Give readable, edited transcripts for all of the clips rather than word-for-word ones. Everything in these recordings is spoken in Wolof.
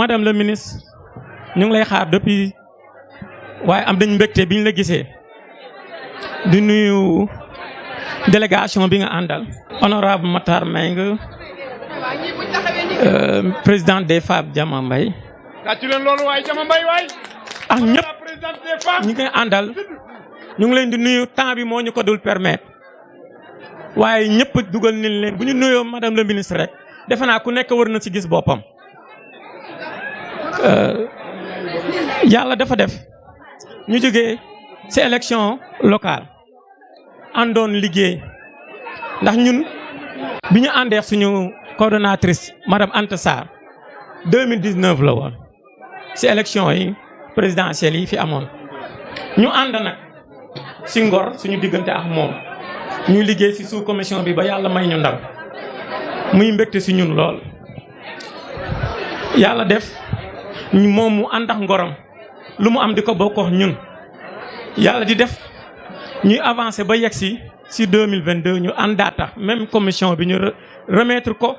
madame la ministre ñu ngi lay xaar depuis waaye am nañ mbégte bi ñu la gisee di nuyu délégation bi nga àndal. honorable Matar Mbengue président des femmes Jama Mbaye ak ñëpp ñi nga àndal ñu ngi leen di nuyu temps bi moo ñu ko dul permettre waaye ñëpp dugal nañ leen bu ñu nuyoo madame la ministre rek defe naa ku nekk war na ci gis boppam. yàlla dafa def ñu jógee ci élection locale àndoon liggéey ndax ñun bi ñu àndee suñu coordonnatrice madame Anta Sarr 2019 la woon ci élection yi présidentielles yi fi amoon ñu ànd nag ci ngor suñu diggante ak moom ñu liggéey ci sous commission bi ba yàlla may ñu ndam muy mbégte ci ñun lool. yàlla def moom mu ànd ak ngoram lu mu am di ko bokk ñun yàlla di def ñuy avancer ba yegg ci 2022 ñu àndaata même commission bi ñu remettre ko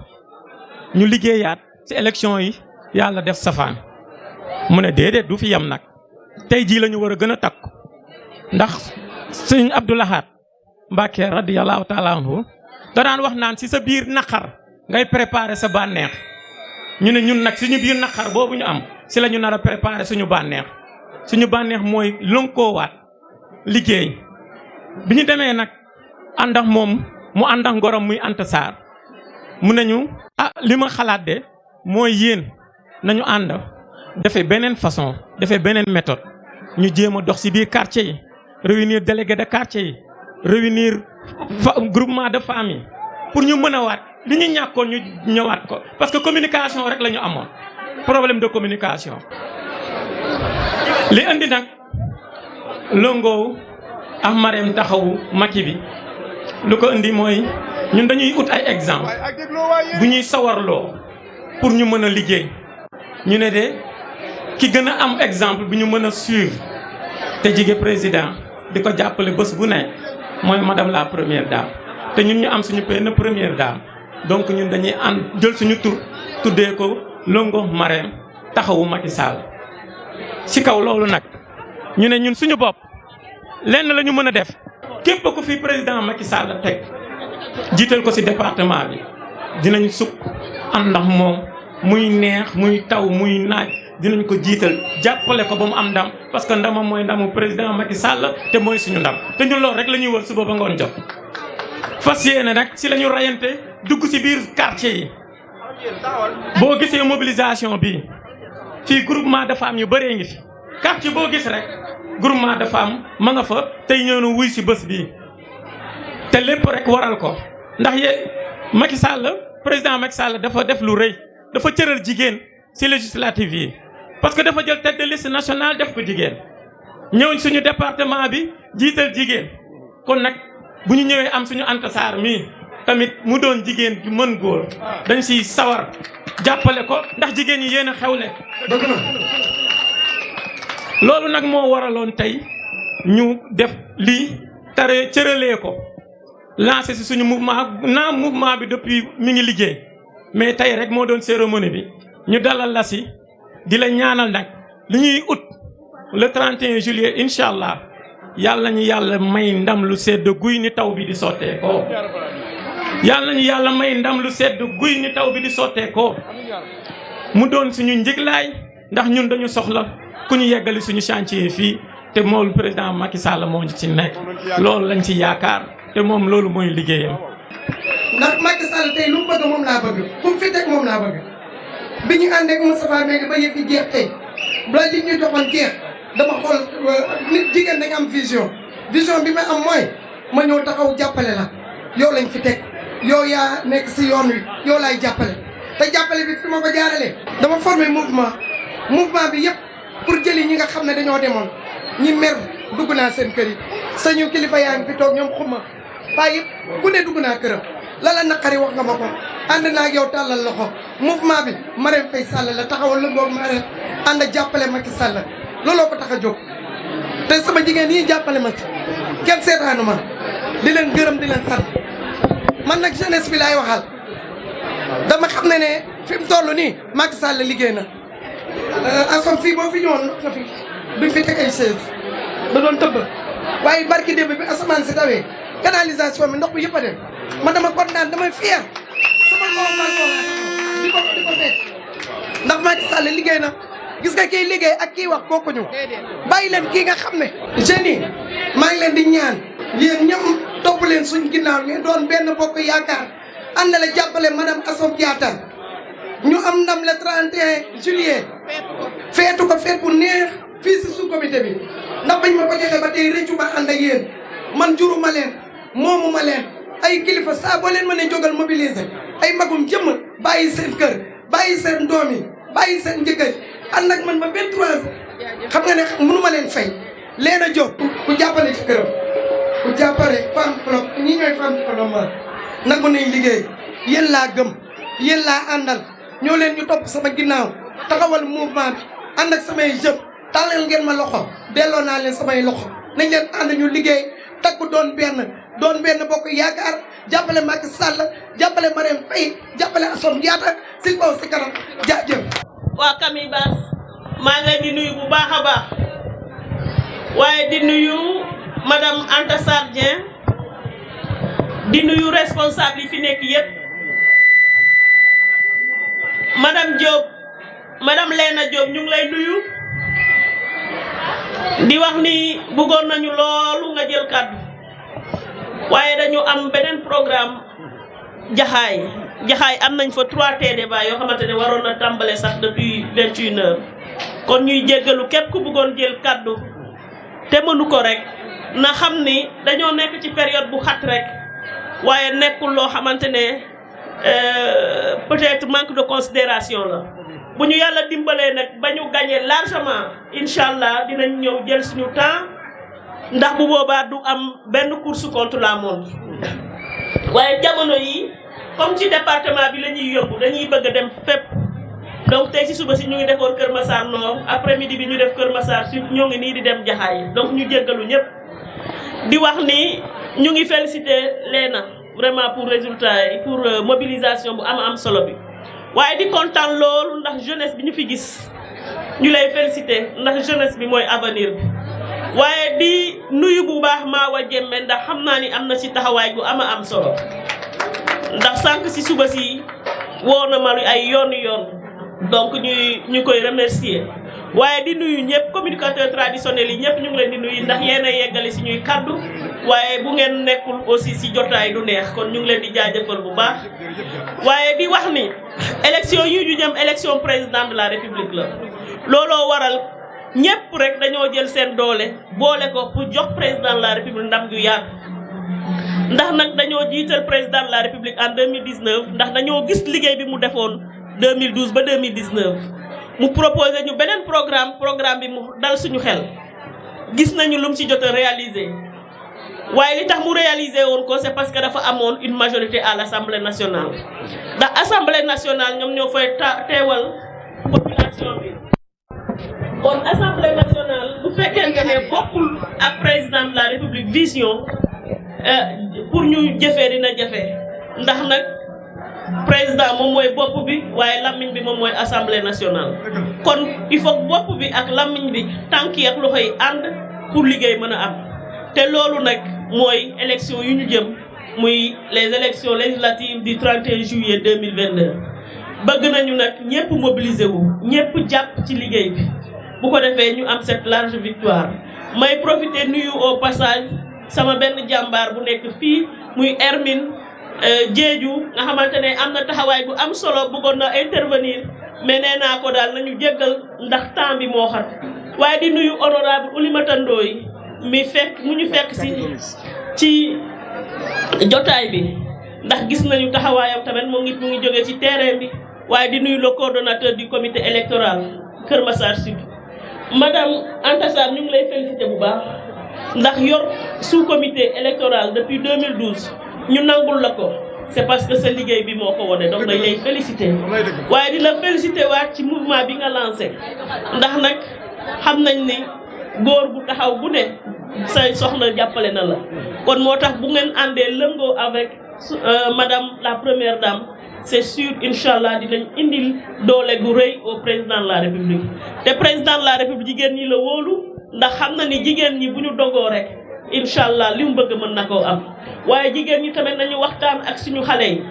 ñu liggéeyaat ci élection yi yàlla def safaan mu ne déedéet du fi yam nag tey jii la ñu war a gën a takku ndax sëñ Abdou Lahad Mbacké radiyallahu taala anhu da daan wax naan ci sa biir naqar ngay préparer sa bànneex ñu ne ñun nag suñu biir naqar boobu ñu am ci la ñu nar a préparer suñu bànneex mooy lënkoowaat liggéey bi ñu demee nag ànd ak moom mu ànd ak ngorom muy Anta Sarr mu nañu li ma xalaat de mooy yéen nañu ànd defee beneen façon defee beneen méthode ñu jéem a dox ci biir quartier yi réunir délégué de quartier yi réunir groupement de famille pour ñu mën a waat li ñu ñàkkoon ñu ñëwaat ko parce que communication rek la ñu amoon problème de communication. li andi nag Longow ak Marème taxawu Macky bi lu ko indi mooy ñun dañuy ut ay exemple bu ñuy sawarloo pour ñu mën a liggéey ñu ne de ki gën a am exemple bu ñu mën a suivre te jige président di ko jàppale bés bu nekk mooy madame la première dame te ñun ñu am suñu benn première dame donc ñun dañuy ànd jël suñu tur tuddee ko Longow Marème taxawu Macky Sall. ci kaw loolu nag ñu ne ñun suñu bopp lenn la ñu mën a def képp ku fi président Macky Sall teg jiital ko ci département bi dinañ sukk ànd ndax moom muy neex muy taw muy naaj dinañ ko jiital jàppale ko ba mu am ndam parce que ndamam mooy ndamu président Macky Sall te mooy suñu ndam te ñun loolu rek la ñuy wër suba ba ngoon jot. fas yéene nag ci la ñu rayante dugg ci biir quartier yi boo gisee mobilisation bi fii groupement de femmes yu bëree ngi fi quartier boo gis rek groupement de femmes ma nga fa tey ñëw na wuy ci bés bii te lépp rek waral ko ndax Macky Sall président Macky Sall dafa def lu rëy dafa cëral jigéen ci législative yi parce que dafa jël tête de liste nationale def ko jigéen ñëw suñu département bi jiital jigéen kon nag bu ñu ñëwee am suñu Anta Sarr mii tamit mu doon jigéen ju mën góor dañ ciy sawar jàppale ko ndax jigéen ñi yéen a xewle. dëgg na loolu nag moo waraloon tey ñu def lii tare cëralee ko lancé ci suñu mouvement bi depuis mi ngi liggéey mais tey rek moo doon cérémonie bi ñu dalal la ci di la ñaanal nag li ñuy ut le 31 juillet incha allah yàlla ñu yàlla may ndam lu sedd guy ni taw bi di sottee ko. yàlla ñu yàlla may ndam lu sedd guy ni taw bi di sottee ko mu doon suñu njëglaay ndax ñun dañu soxla ku ñu yeggali suñu chantier fii te moom président Macky Sall moo ñu ci nekk loolu lañ ci yaakaar te moom loolu mooy liggéeyam. ndax Macky Sall tey lu mu bëgg moom laa bëgg ku mu fi teg moom laa bëgg bi ñu ànd ak Moustapha Mbengue ba yëf yi jeex tey balaa li ñu joxoon jeex dama xool nit jigéen da nga am vision bi ma am mooy ma ñëw taxaw jàppale la yow lañ fi teg. yow yaa nekk ci yoon wi yow laay jàppale te jàppale bi fi ma ko jaaralee. dama formé mouvement bi yëpp pour jëli ñi nga xam ne dañoo demoon ñi mer dugg naa seen kër yi sañu kilifa yaa ngi fi toog ñoom xuma paa yëpp ku ne dugg naa këram la naqari wax nga ma ko ànd naa ak yow tàllal loxo mouvement bi Marème Faye Sall la taxawal Longow Marème ànd jàppale Macky Sall looloo ko tax a jóg te sama jigéen yi jàppale ma ci kenn seetaanu ma di leen gërëm di leen sant. man nag jeunesse bi laay waxal dama xam ne fi mu toll nii Macky Sall liggéey na asom fii boo fi ñëwoon ndox na fi duñ fi teg ay chaise da doon tëbb waaye barki démb bi asamaan si tawee canalisation bi ndox bi yëpp a dem man dama kontaan damay fier sama kaw balcon di ko fekk ndax Macky Sall liggéey na gis nga kii liggéey ak kii wax bokkuñu bàyyi leen kii nga xam ne jeunes yi maa ngi leen di ñaan yéen ñam topp leen suñ ginnaaw ngeen doon benn bokk yaakaar àndale jàppale madame Assome Diatta ñu am ndam le 31 juillet feetu ko feet bu neex fii si sous comité bi ndax bañ ma ko joxe ba tey rëccu ba ànd ak yéen man juruma leen moomuma leen ay kilifa saa boo leen mën a jógal mobiliser ay magum jëmm bàyyi seen kër bàyyi seen doom yi bàyyi seen njëkkër ànd ak man ba 23 xam nga ne mënuma leen fay leen a jóg ku jàppale ci këram ku jàppale femme club ñi ñooy femme club nangu nañ liggéey yéen laa gëm yéen laa àndal ñoo leen ñu topp sama ginnaaw taxawal mouvement bi ànd ak samay jëf tàllal ngeen ma loxo delloo naa leen samay loxo nañ leen ànd ñu liggéey takku doon benn bokk yaakaar jàppale Macky Sall jàppale Marème Faye jàppale Assome Diatta si kaw si kanam jaajëf. waa Camille Bass maa ngi leen di nuyu bu baax a baax waaye di nuyu madame Anta Sarr Dieng di nuyu responsable yi fi nekk yépp madame Diop madame Léna Diop ñu ngi lay nuyu di wax ni bëggoon nañu loolu nga jël kàddu waaye dañu am beneen programme jaxaay am nañ fa 3 débat yoo xamante ne waroon na tàmbale sax depuis 21h kon ñuy jéggalu képp ku bëggoon jël kàddu te mënu ko rek na xam ni dañoo nekk ci période bu xat rek waaye nekkul loo xamante ne peut-être manque de considération la bu ñu yàlla dimbalee nag ba ñu gagné largement incha allah dinañ ñëw jël suñu temps ndax bu boobaa du am benn course contre la montre waaye jamono yi comme ci département bi la ñuy yóbbu dañuy bëgg a dem fépp donc tey ci suba si ñu ngi defoon Kër Massar Nord après midi bi ñu def Kër Massar Sud ñoo ngi nii di dem Jaxaay donc ñu jéggalu ñëpp di wax ni ñu ngi féliciter Léna vraiment pour résultat yi pour mobilisation bu am solo bi waaye di kontaan loolu ndax jeunesse bi ñu fi gis ñu lay féliciter ndax jeunesse bi mooy avenir bi waaye di nuyu bu baax Mawa Jemme ndax xam naa ni am na ci taxawaay gu am solo ndax sànq ci suba si woo na ma ay yoon donc ñu koy remercier waaye di nuyu ñëpp communicateurs traditionnels yi ñëpp ñu ngi leen di nuyu ndax yéen a yeggale ci ñuy kaddu waaye bu ngeen nekkul aussi ci jotaay du neex kon ñu ngi leen di jaajëfal bu baax waaye di wax ni élection yi ñu jëm élection président de la république la looloo waral ñëpp rek dañoo jël seen doole boole ko pour jox président de la république ndam gu yaatu ndax nag dañoo jiital président de la république en 2019 ndax dañoo gis liggéey bi mu defoon 2012 ba 2019 mu proposé ñu beneen programme bi mu dal suñu xel gis nañu lu mu ci jot a réaliser waaye li tax mu réaliser woon ko c'est parce que dafa amoon une majorité à l'Assemblée nationale ndax Assemblée nationale ñoom ñoo fay teewal population bi kon Assemblée nationale bu fekkente ne bokkul ak président de la République vision pour ñu jëfee dina jafe ndax nag président moom mooy bopp bi waaye lammiñ bi moom mooy Assemblée nationale kon il faut bopp bi ak lammiñ bi tànk yi ak loxo yi ànd pour liggéey mën a am te loolu nag mooy élection yu ñu jëm muy les élections législatives du 31 juillet 2022 bëgg nañu nag ñëpp mobiliser wu ñëpp jàpp ci liggéey bi bu ko defee ñu am cette large victoire may profiter nuyu au passage sama benn jàmbaar bu nekk fii muy Hermine Diédhiou nga xamante ne am na taxawaay bu am solo bëggoon na intervenir mais nee naa ko daal nañu jéggal ndax temps bi moo xat waaye di nuyu honorable Oulimata Ndoye mu ñu fekk ci jotaay bi ndax gis nañu taxawaayam tamit mu ngi jógee ci terrain bi waaye di nuyu le coordonnateur du comité électoral Kër Massar Sud madame Anta Sarr ñu ngi lay féliciter bu baax ndax yor sous comité électoral depuis 2012 ñu nangul la ko c'est parce que sa liggéey bi moo ko wone donc dañ lay féliciter waaye di la féliciter waat ci mouvement bi nga lancé ndax nag xam nañ ni góor bu taxaw bu ne say soxna jàppale na la kon moo tax bu ngeen àndee lëngoo avec madame la première dame c'est sûr incha allah dinañ indil doole gu rëy au président de la république te président de la république jigéen ñi la wóolu ndax xam na ni jigéen ñi bu ñu dogoo rek incha allah li mu bëgg mën na koo am waaye jigéen ñi tamit nañu waxtaan ak suñu xale yi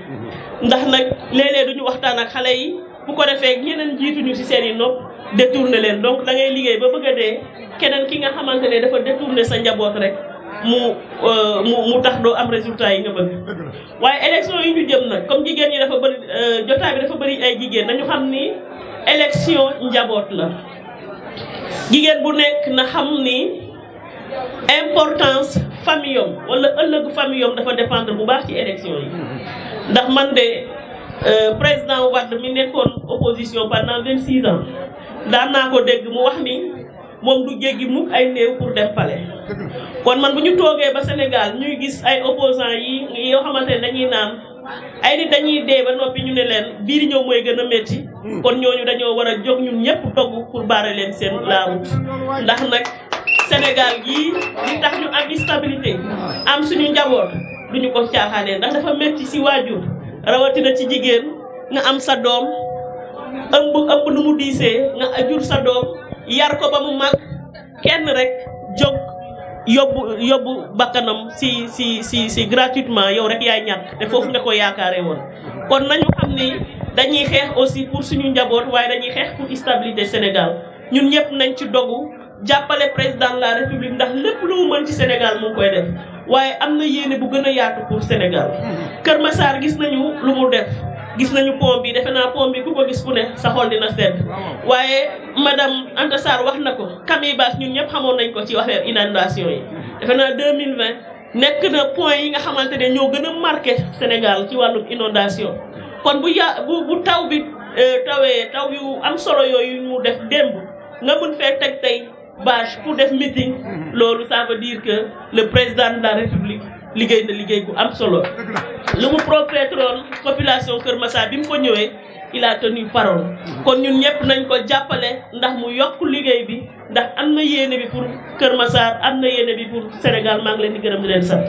ndax nag léeg-léeg duñu waxtaan ak xale yi bu ko defee ñeneen jiituñu ci seen i nopp détourné leen donc da ngay liggéey ba bëgg a dee keneen ki nga xamante ne dafa détourné sa njaboot rek mu tax doo am résultat yi nga bëgg waaye élection yi ñu jëm nag comme jigéen ñi dafa bëri jotaay bi dafa bëri ay jigéen nañu xam ni élection njaboot la jigéen bu nekk na xam ni importance famille yom wala ëllëgu famille yom dafa dépendre bu baax ci élection yi ndax man de président Wade mi nekkoon opposition pendant 26 ans daan naa ko dégg mu wax ni moom du jéggi mukk ay néew pour dem palais kon man bu ñu toogee ba Sénégal ñuy gis ay opposants yi yoo xamante ne dañuy naan ay nit dañuy dee ba noppi ñu ne leen bii di ñëw mooy gën a métti kon ñooñu dañoo war a jóg ñun ñëpp dogg pour barrer leen seen la route ndax nag Sénégal gii li tax ñu am stabilité am suñu njaboot duñu ko caaxaanee ndax dafa métti si waajur rawatina ci jigéen nga am sa doom ëmb nu mu diisee nga jur sa doom yar ko ba mu mag kenn rek jóg yóbbu bakkanam si gratuitement yow rek yaay ñàkk te foofu nga ko yaakaaree woon kon nañu xam ni dañuy xeex aussi pour suñu njaboot waaye dañuy xeex pour stabilité Sénégal ñun ñëpp nañ ci dogu jàppale président de la république ndax lépp lu mu mën ci Sénégal mu ngi koy def waaye am na yéene bu gën a yaatu pour Sénégal Kër Massar gis nañu lu mu def gis nañu pont bi defe naa pont bi ku ko gis ku ne sa xol dina sedd waaye madame Anta Sarr wax na ko Camille Bass ñun ñëpp xamoon nañ ko ci affaire inondation yi defe naa 2020 nekk na point yi nga xamante ne ñoo gën a marqué Sénégal ci wàllum inondation kon bu taw bi tawee taw yu am solo yooyu mu def démb nga mun fee teg tey bâche pour def meeting loolu ça veut dire que le président de la république liggéey na liggéey bu am solo lu mu promettroon population Kër Massar bi mu ko ñëwee il a tenu parole kon ñun ñëpp nañ ko jàppale ndax mu yokk liggéey bi ndax am na yéene bi pour Kër Massar am na yéene bi pour Sénégal maa ngi leen di gërëm di leen sant.